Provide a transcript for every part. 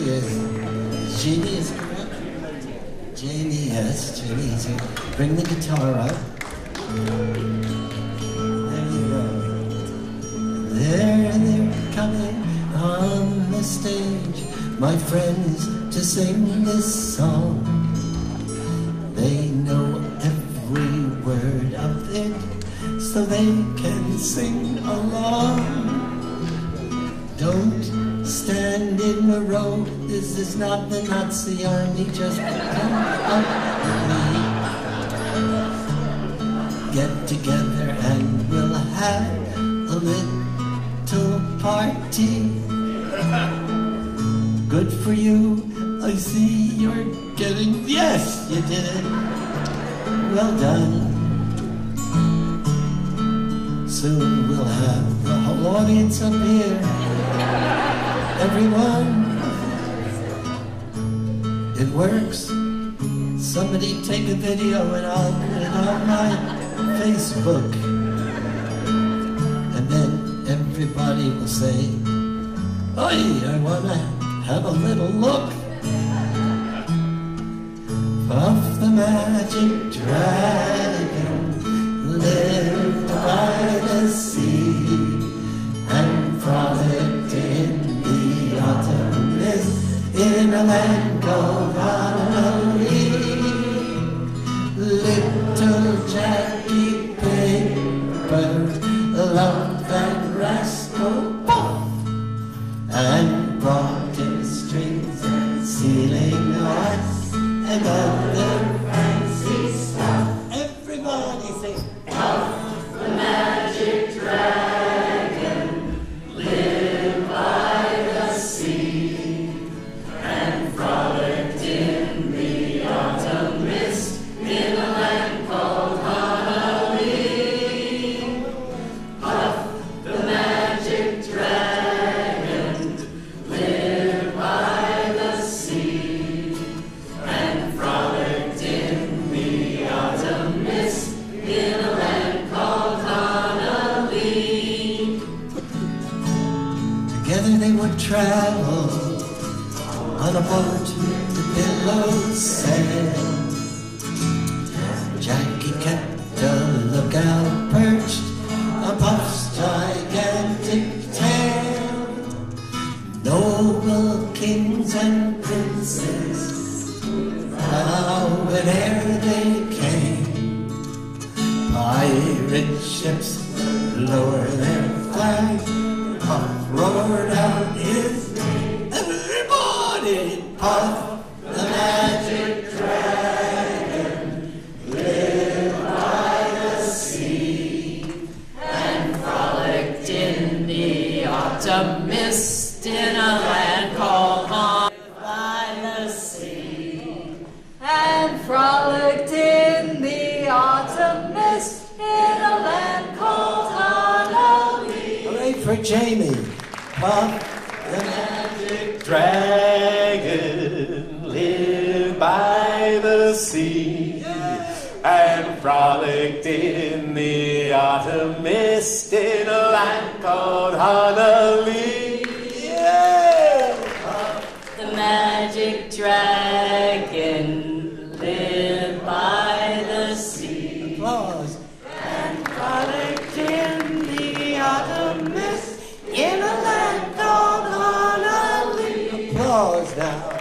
is. Jeannie is correct. Jeannie, yes, Jeannie is here. Bring the guitar up. There you go. They're coming on the stage, my friends, to sing this song. They know every word of it, so they can sing along. Don't stand in a row, this is not the Nazi army, just come get together and we'll have a little party. Good for you, I see you're getting, yes, you did it. Well done. Soon we'll have the whole audience up here. Everyone, it works. Somebody take a video and I'll put it on my Facebook. And then everybody will say, "Oi, I want to have a little look." Puff the magic dragon lived by the sea and frolicked in the autumn mist in a land called Raleigh. Little Jackie Paper loved that rascal Puff and brought him strings and sealing wax and other fancy stuff. Everybody sing. Puff the magic dragon lived by the sea and frolicked in the autumn mist in a land called Raleigh. Puff the magic dragon lived by the sea and frolicked in the autumn mist in a land called Raleigh. Together they would travel on a boat the billows sail. Jackie kept a lookout perched on Puff's gigantic tail. Noble kings and princes, how and ere they came. Pirate ships lower their flag, Puff roared out his name. Everybody, Puff the magic dragon lived by the sea and frolicked in the autumn mist in a land called by the sea and frolicked in the autumn mist in a land called Raleigh. Hooray for Jamie. Puff the magic Dragon lived by the sea and frolicked in the autumn mist in a land called Raleigh. Yeah! The magic dragon lived by the sea. Applause. And frolicked in the autumn mist in a land called Raleigh. Applause now.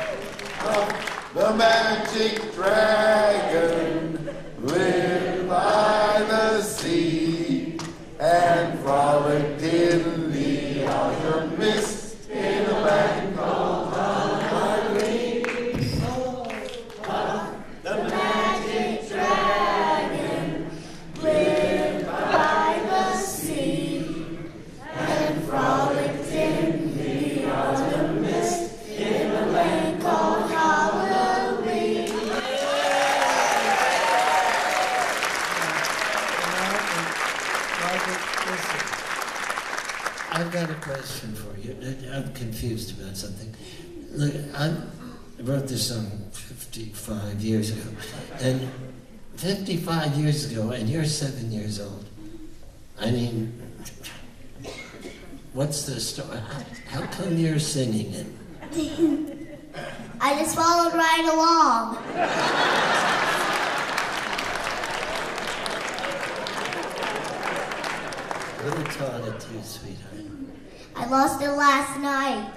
The magic dragon lived by the sea and frolicked in the autumn mist in a land called Raleigh. The magic dragon lived by the sea and frolicked in the autumn mist in a land called Raleigh. I've got a question for you. I'm confused about something. Look, I wrote this song 55 years ago. And 55 years ago, and you're 7 years old. I mean, what's the story? How come you're singing it? I just followed right along. Who taught it to you, sweetheart? I lost it last night.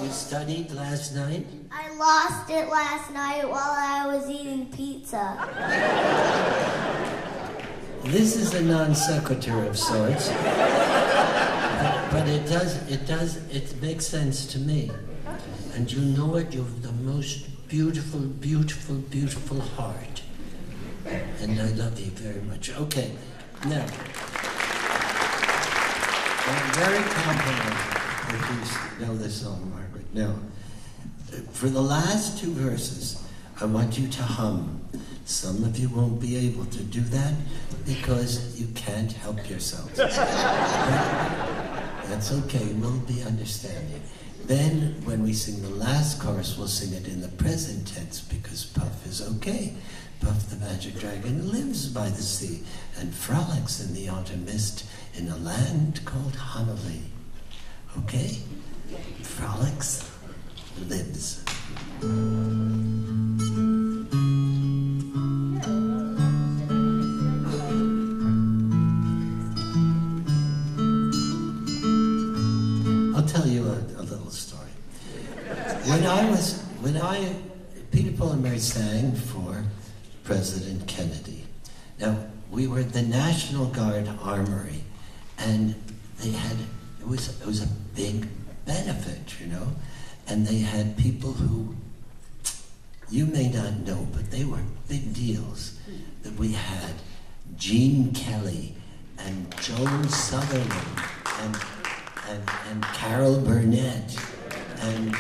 You studied last night? I lost it last night while I was eating pizza. This is a non sequitur of sorts, but it makes sense to me. And you know what? You have the most beautiful, beautiful, beautiful heart. And I love you very much. Okay, now, I'm very complimented that you know this song, Margaret. Now, for the last two verses, I want you to hum. Some of you won't be able to do that because you can't help yourselves. That's okay, we'll be understanding. Then, when we sing the last chorus, we'll sing it in the present tense because Puff is okay. Puff the magic dragon lives by the sea and frolics in the autumn mist in a land called Honolulu. Okay? Frolics, lives. I'll tell you a little story. Peter, Paul, and Mary sang for President Kennedy. Now, we were at the National Guard Armory, and it was a big benefit, you know, and they had people who you may not know, but they were big deals. That we had Gene Kelly and Joan Sutherland and Carol Burnett and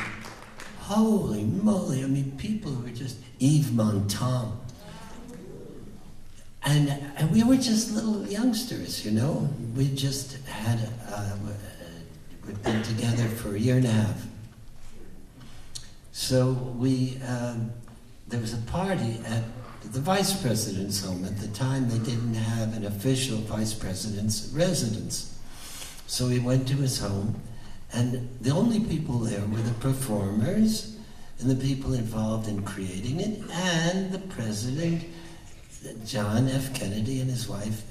holy moly, I mean, people who were just Yves Montand. And we were just little youngsters, you know. We just had, we'd been together for a year and a half. So there was a party at the vice president's home. At the time, they didn't have an official vice president's residence. So we went to his home, and the only people there were the performers and the people involved in creating it, and the president, John F. Kennedy, and his wife,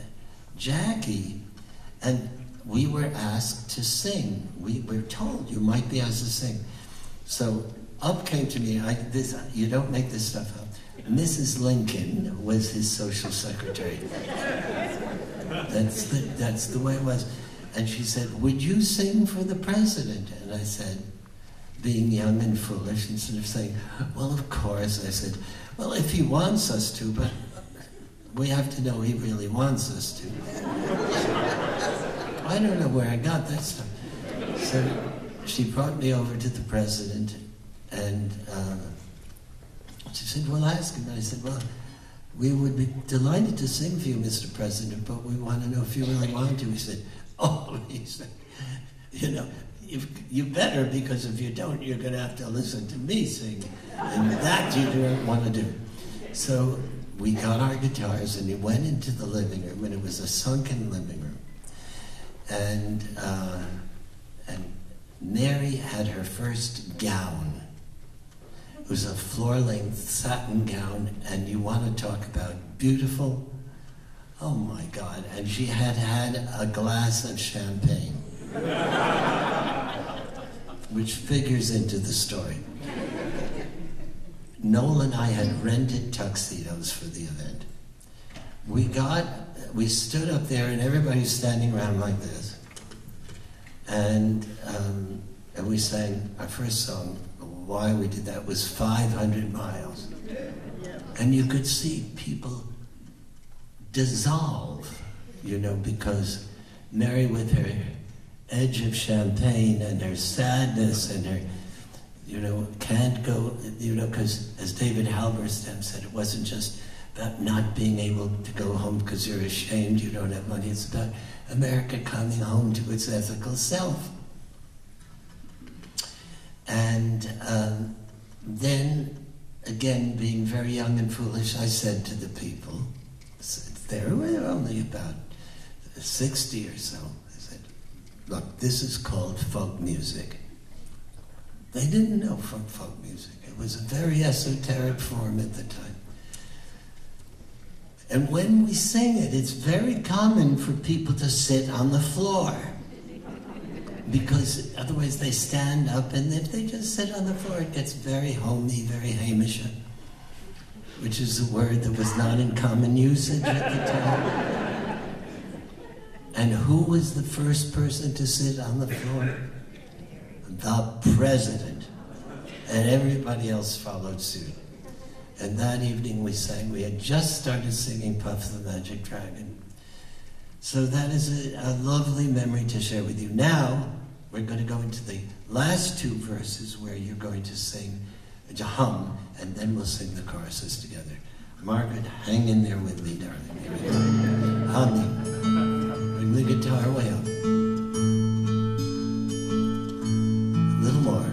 Jackie. And we were asked to sing. We were told, you might be asked to sing. So up came to me, you don't make this stuff up, Mrs. Lincoln was his social secretary. That's the way it was. And she said, would you sing for the president? And I said, being young and foolish, instead of saying, well, of course, I said, well, if he wants us to, but we have to know he really wants us to. I don't know where I got that stuff. So she brought me over to the president, and she said, well, ask him. And I said, well, we would be delighted to sing for you, Mr. President, but we want to know if you really want to. He said, oh, he said, you know, you better, because if you don't, you're going to have to listen to me sing. And that you don't want to do. So we got our guitars and we went into the living room, and it was a sunken living room. And Mary had her first gown. It was a floor-length satin gown, and you want to talk about beautiful? Oh my God. And she had had a glass of champagne, which figures into the story. Noel and I had rented tuxedos for the event. We stood up there, and everybody's standing around like this. And we sang our first song. Why we did that was 500 miles. And you could see people dissolve, you know, because Mary, with her edge of champagne and her sadness and her, you know, can't go, you know, because as David Halberstam said, it wasn't just about not being able to go home because you're ashamed you don't have money. It's about America coming home to its ethical self. And then, again, being very young and foolish, I said to the people, there were only about 60 or so, I said, look, this is called folk music. They didn't know folk music. It was a very esoteric form at the time. And when we sing it, it's very common for people to sit on the floor. Because otherwise they stand up, and if they just sit on the floor, it gets very homey, very Hamish, which is a word that was not in common usage at the time. And who was the first person to sit on the floor? The president. And everybody else followed suit. And that evening we sang, we had just started singing Puff the Magic Dragon. So that is a lovely memory to share with you. Now, we're going to go into the last two verses where you're going to sing, to hum, and then we'll sing the choruses together. Margaret, hang in there with me, darling. Here we go. Humming. Bring the guitar way up. A little more.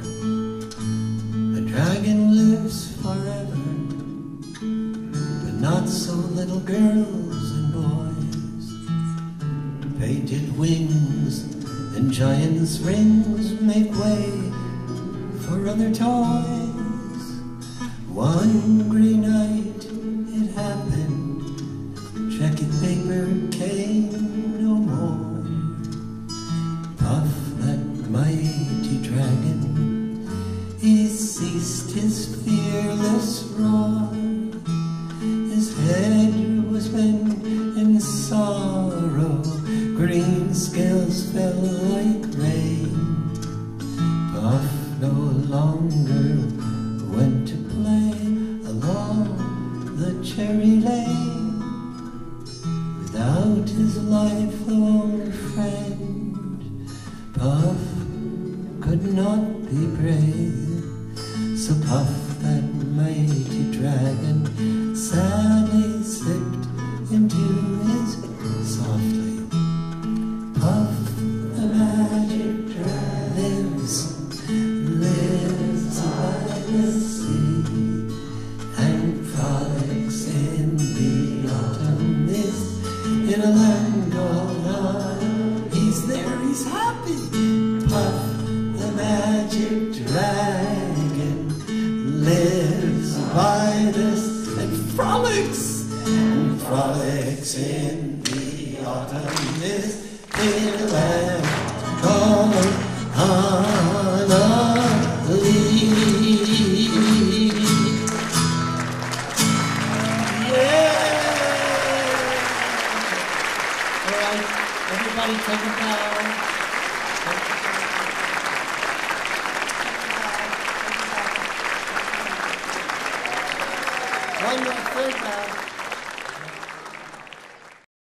A dragon lives forever, but not so little girls and boys. Painted wings and giant's rings make way for other toys. One green night it happened, checkered paper came no more. Puff, that mighty dragon, he ceased his fearless roar. His head was bent in sorrow, green scales fell like rain. Puff no longer went to play along the cherry lane without his lifelong friend. Puff could not be brave, so Puff, that mighty dragon, sadly slipped into his softly. Puff the magic dragon lives by the sea and frolics in the autumn mist in a land called on. He's there, he's happy. Puff the magic dragon lives by this and frolics in the autumn mist in a land called Honolulu. Yeah! All right, everybody take a bow. One more, third bow.